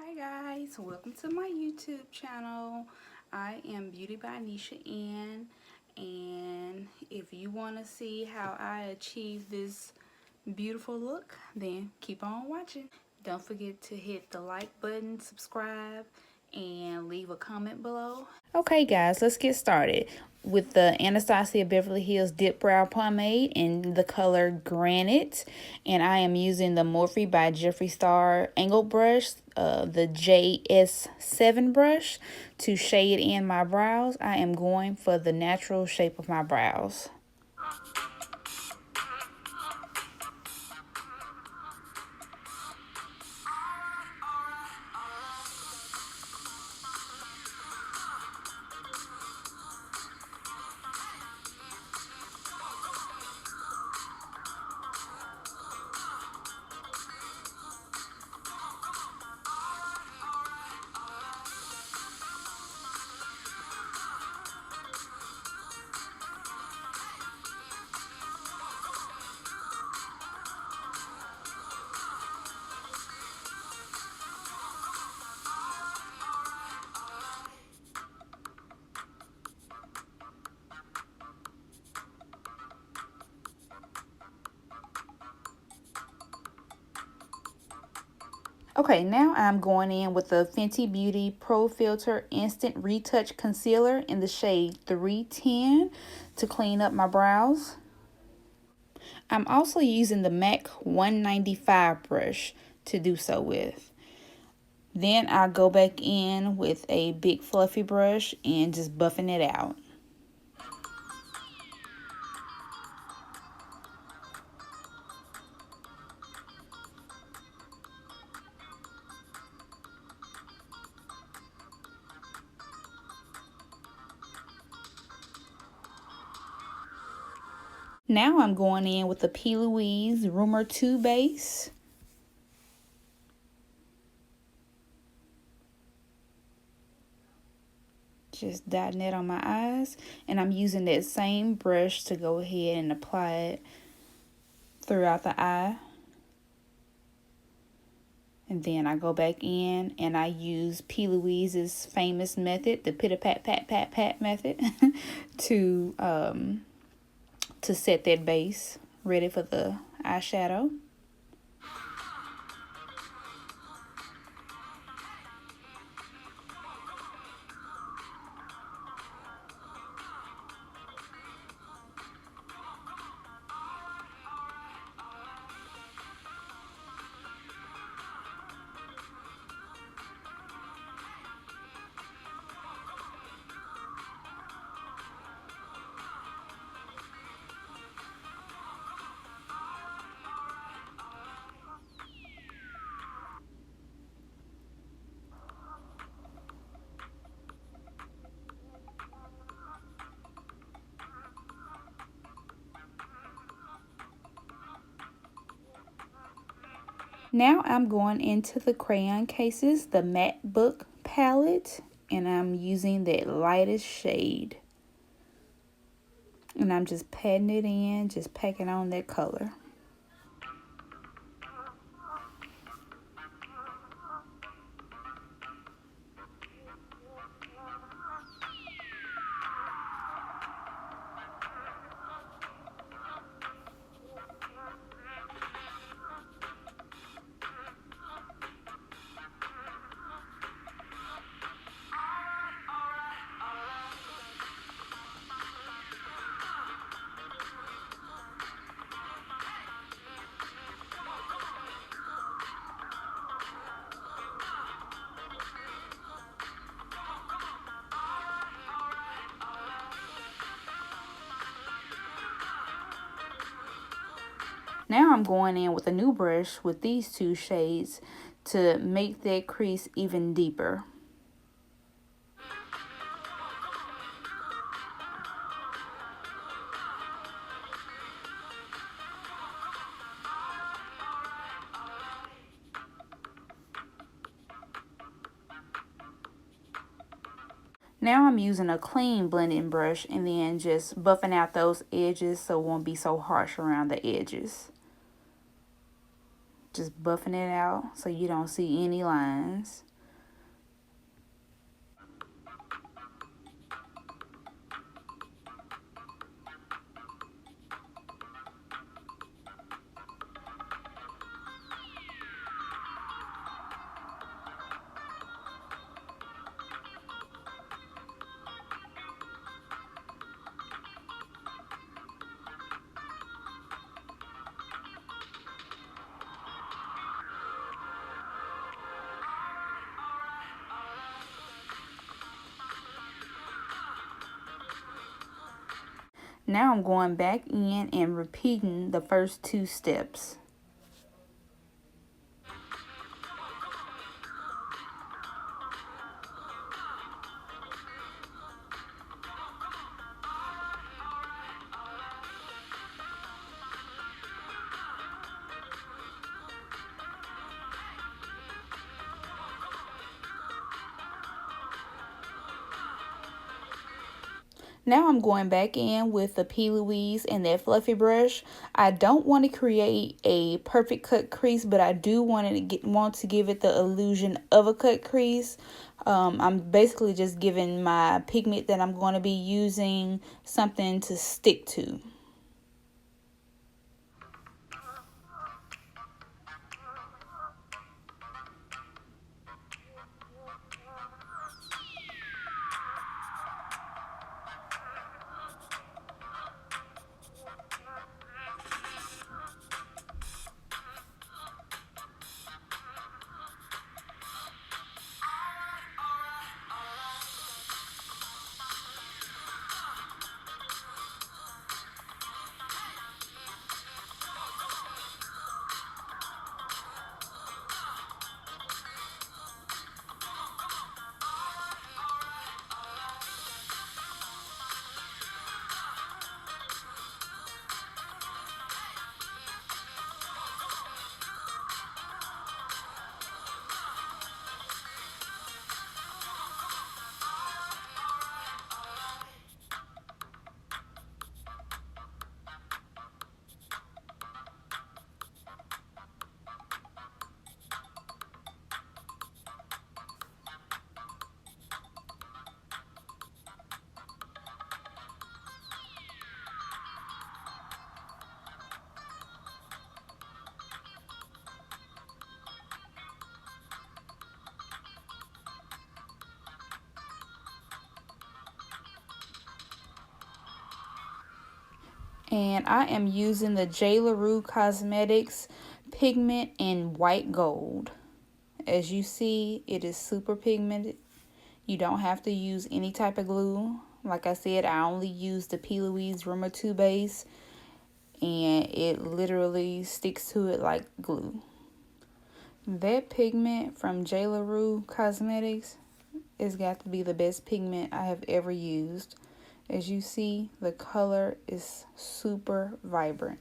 Hi guys, welcome to my YouTube channel. I am Beauty by Nisha N, and if you want to see how I achieve this beautiful look, then keep on watching. Don't forget to hit the like button, subscribe, and leave a comment below. Okay guys, let's get started with the Anastasia Beverly Hills Dipbrow Pomade in the color Granite. And I am using the Morphe by Jeffree Star angled brush, the JS7 brush, to shade in my brows. I am going for the natural shape of my brows. Okay, now I'm going in with the Fenty Beauty Pro Filter Instant Retouch Concealer in the shade 310 to clean up my brows. I'm also using the MAC 195 brush to do so with. Then I'll go back in with a big fluffy brush and just buffing it out. Now I'm going in with the P. Louise Rumor 2 base. Just dotting it on my eyes. And I'm using that same brush to go ahead and apply it throughout the eye. And then I go back in and I use P. Louise's famous method, the pitter-pat-pat-pat-pat method, to set that base ready for the eyeshadow. Now I'm going into the crayon cases, the Matte Book palette, and I'm using that lightest shade. And I'm just patting it in, just packing on that color. Now I'm going in with a new brush with these two shades to make that crease even deeper. Now I'm using a clean blending brush and then just buffing out those edges so it won't be so harsh around the edges. Just buffing it out so you don't see any lines. Now I'm going back in and repeating the first 2 steps. Now I'm going back in with the P. Louise and that fluffy brush. I don't want to create a perfect cut crease, but I do want to give it the illusion of a cut crease. I'm basically just giving my pigment that I'm going to be using something to stick to. And I am using the JLarue Cosmetics pigment in white gold. As you see, it is super pigmented. You don't have to use any type of glue. Like I said, I only use the P. Louise Rumor 2 base, and it literally sticks to it like glue. That pigment from JLarue Cosmetics has got to be the best pigment I have ever used. As you see, the color is super vibrant.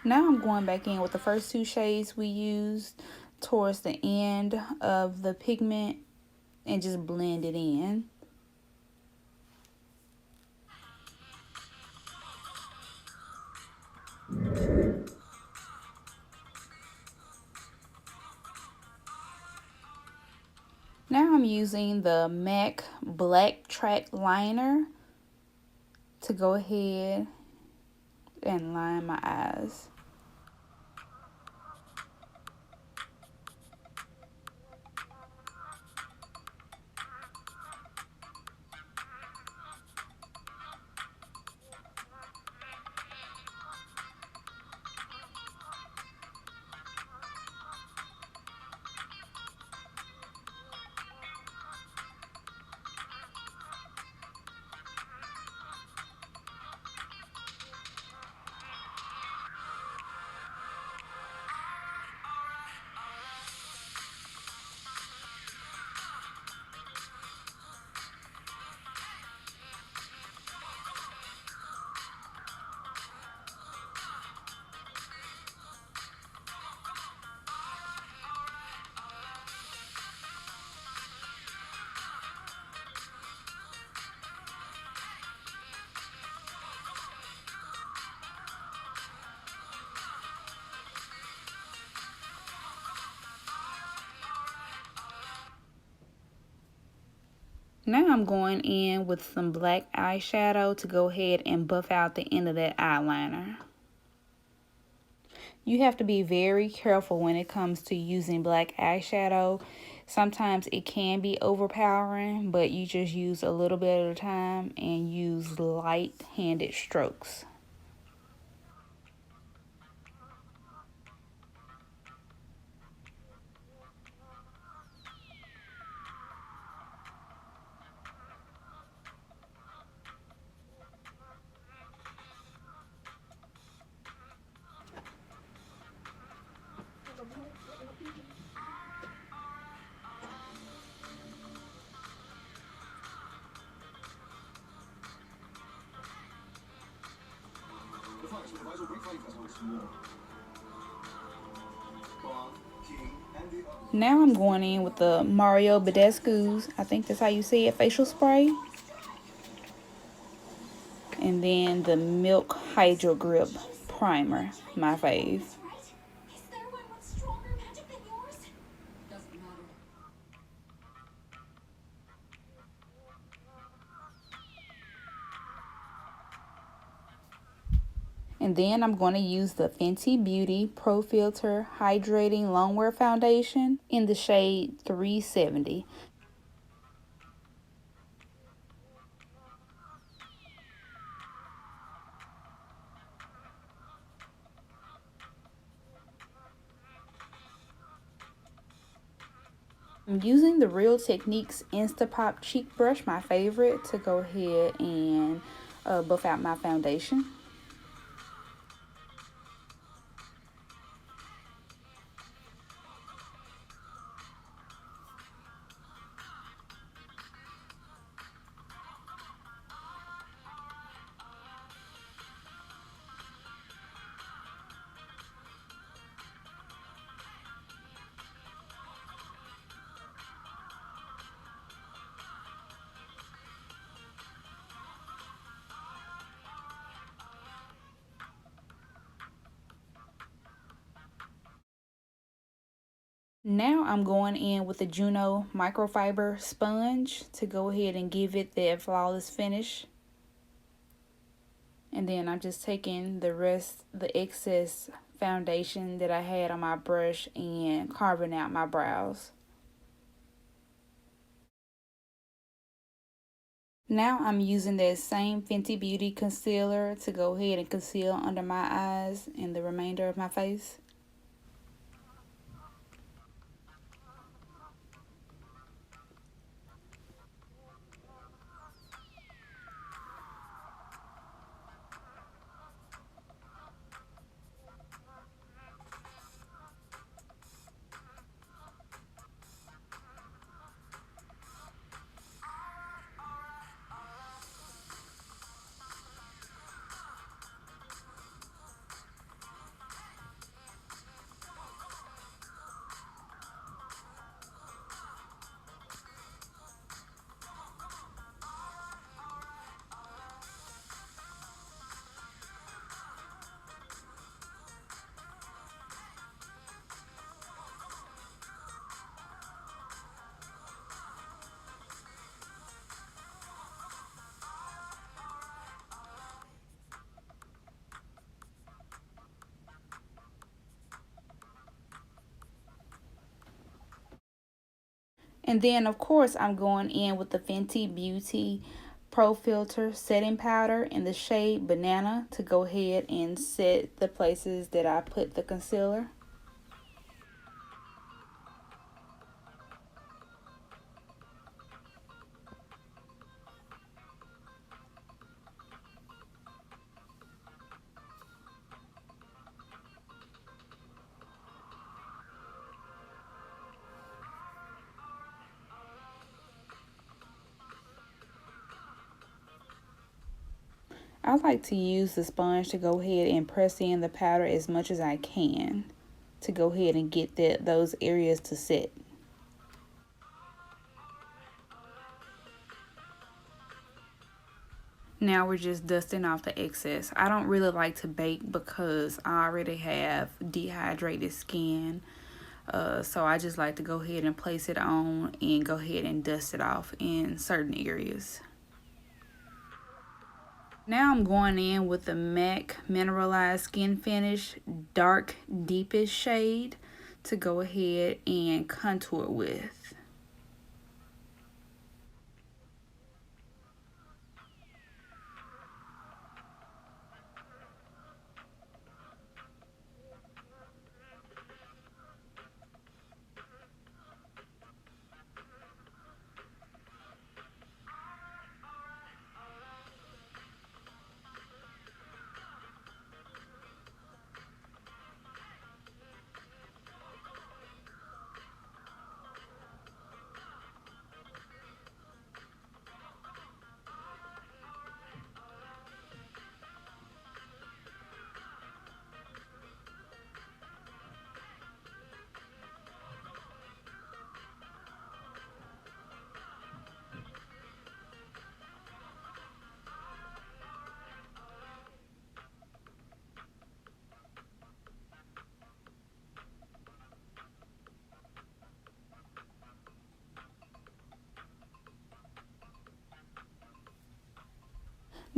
Now I'm going back in with the first 2 shades we used towards the end of the pigment and just blend it in. Now I'm using the MAC Blacktrack Liner to go ahead and line my eyes. Now I'm going in with some black eyeshadow to go ahead and buff out the end of that eyeliner. You have to be very careful when it comes to using black eyeshadow. Sometimes it can be overpowering, but you just use a little bit at a time and use light-handed strokes. Now I'm going in with the Mario Badescu's, I think that's how you say it, facial spray. And then the Milk HydroGrip primer, my fave. And then I'm going to use the Fenty Beauty Pro Filter Hydrating Longwear Foundation in the shade 370. I'm using the Real Techniques Instapop Cheek Brush, my favorite, to go ahead and buff out my foundation. Now I'm going in with the Juno microfiber sponge to go ahead and give it that flawless finish. And then I'm just taking the excess foundation that I had on my brush and carving out my brows. Now I'm using that same Fenty Beauty concealer to go ahead and conceal under my eyes and the remainder of my face. And then, of course, I'm going in with the Fenty Beauty Pro Filter Setting Powder in the shade Banana to go ahead and set the places that I put the concealer. I like to use the sponge to go ahead and press in the powder as much as I can to go ahead and get those areas to set. Now we're just dusting off the excess. I don't really like to bake because I already have dehydrated skin. So I just like to go ahead and place it on and go ahead and dust it off in certain areas. Now I'm going in with the MAC Mineralize Skinfinish Dark Deepest shade to go ahead and contour with.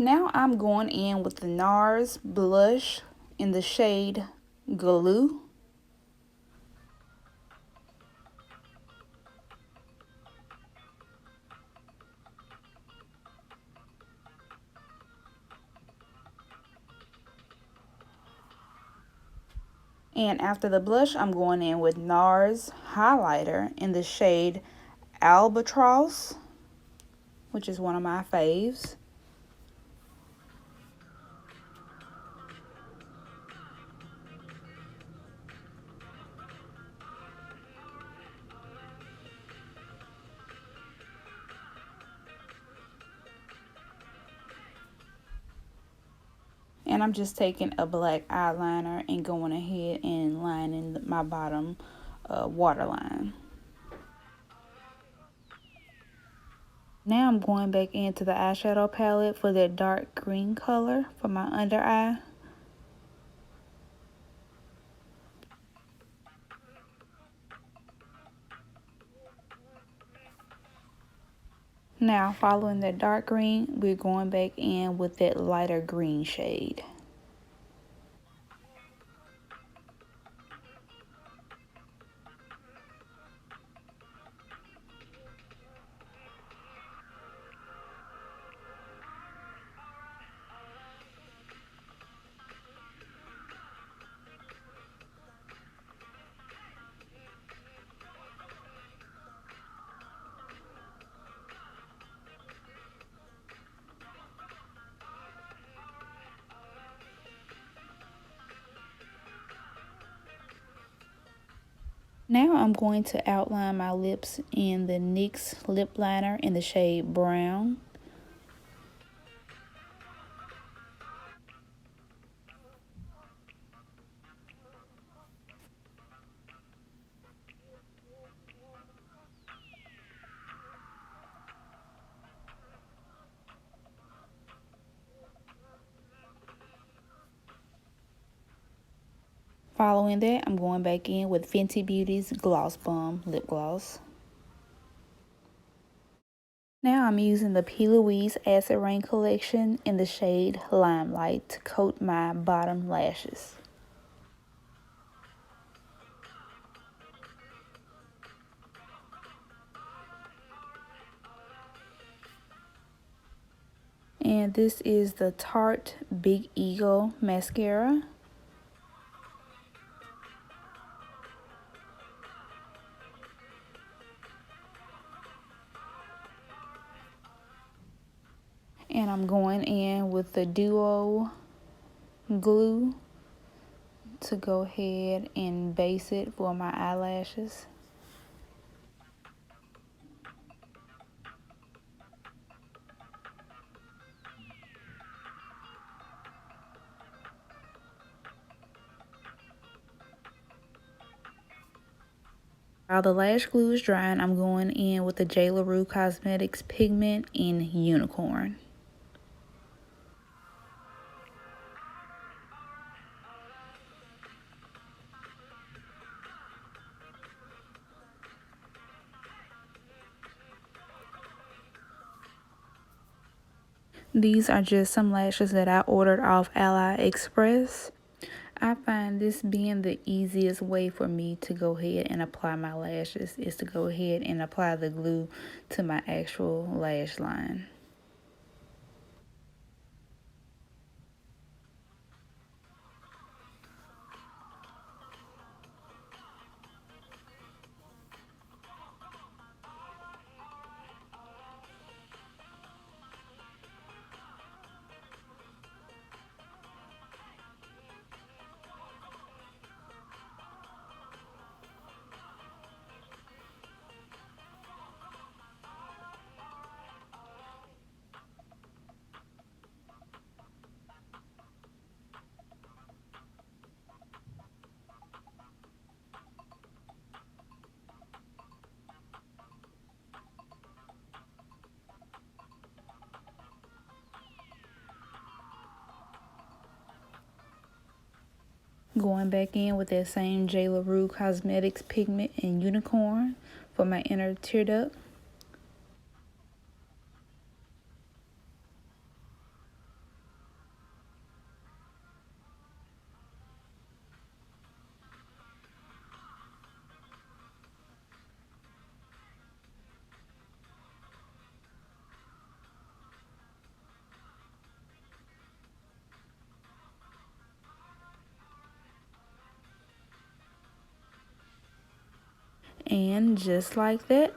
Now I'm going in with the NARS blush in the shade Goulue. And after the blush, I'm going in with NARS highlighter in the shade Albatross, which is one of my faves. And I'm just taking a black eyeliner and going ahead and lining my bottom waterline. Now I'm going back into the eyeshadow palette for that dark green color for my under eye. Now, following that dark green, we're going back in with that lighter green shade. Now I'm going to outline my lips in the NYX lip liner in the shade Brown. Following that, I'm going back in with Fenty Beauty's Gloss Bomb lip gloss. Now I'm using the P. Louise Acid Rain collection in the shade Limelight to coat my bottom lashes. And this is the Tarte Big Ego Mascara. And I'm going in with the Duo glue to go ahead and base it for my eyelashes. While the lash glue is drying, I'm going in with the JLarue Cosmetics pigment in Unicorn. These are just some lashes that I ordered off AliExpress. I find this being the easiest way for me to go ahead and apply my lashes is to go ahead and apply the glue to my actual lash line. Going back in with that same JLarue Cosmetics pigment in Unicorn for my inner tear duct. And just like that,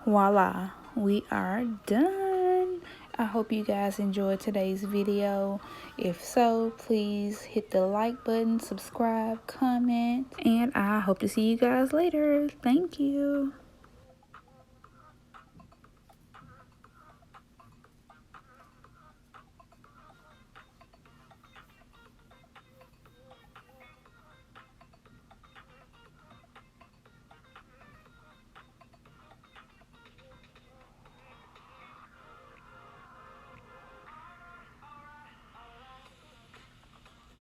voila, we are done. I hope you guys enjoyed today's video. If so, please hit the like button, subscribe, comment, and I hope to see you guys later. Thank you.